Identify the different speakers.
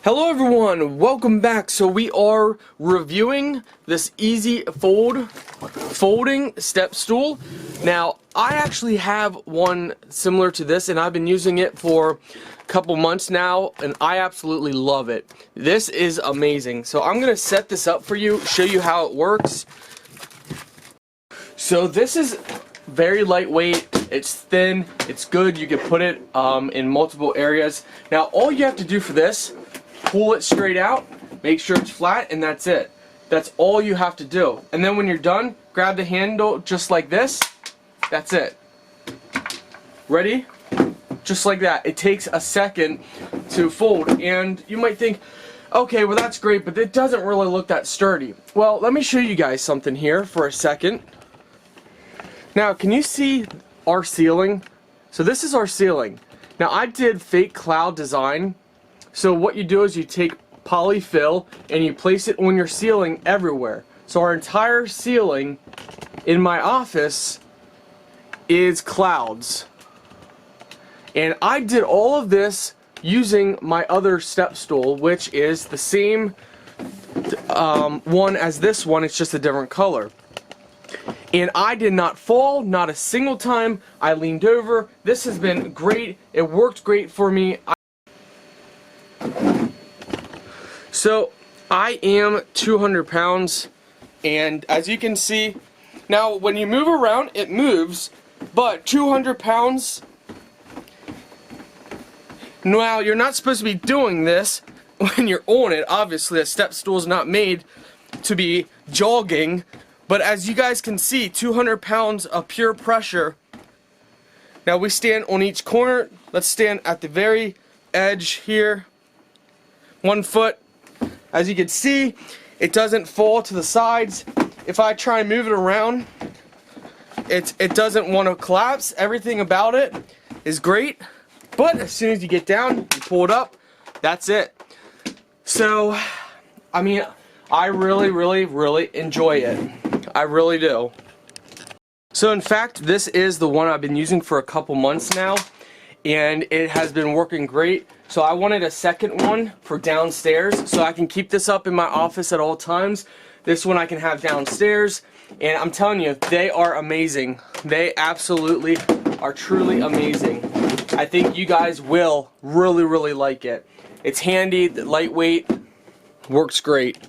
Speaker 1: Hello everyone, welcome back. So we are reviewing this easy folding step stool. Now I actually have one similar to this and I've been using it for a couple months now and I absolutely love it. This is amazing. So I'm gonna set this up for you, show you how it works. So this is very lightweight, it's thin, it's good, you can put it in multiple areas. Now all you have to do for this, pull it straight out, make sure it's flat, and that's it. That's all you have to do. And then when you're done, grab the handle just like this. That's it. Ready? Just like that. It takes a second to fold. And you might think, okay, well that's great, but it doesn't really look that sturdy. Well, let me show you guys something here for a second. Now, can you see our ceiling? So this is our ceiling. Now I did fake cloud design. So what you do is you take polyfill and you place it on your ceiling everywhere. So our entire ceiling in my office is clouds. And I did all of this using my other step stool, which is the same one as this one, it's just a different color. And I did not fall, not a single time. I leaned over. This has been great. It worked great for me. So I am 200 pounds, and as you can see, now when you move around it moves, but 200 pounds, now you're not supposed to be doing this when you're on it. Obviously a step stool is not made to be jogging, but as you guys can see, 200 pounds of pure pressure. Now we stand on each corner. Let's stand at the very edge here. 1 foot. As you can see, it doesn't fall to the sides. If I try and move it around, it doesn't want to collapse. Everything about it is great, but as soon as you get down, you pull it up, that's it. So, I mean, I really enjoy it. I really do. So in fact, this is the one I've been using for a couple months now, and it has been working great. So I wanted a second one for downstairs so I can keep this up in my office at all times. This one I can have downstairs, and I'm telling you, they are amazing. They absolutely are truly amazing. I think you guys will really like it. It's handy, lightweight, works great.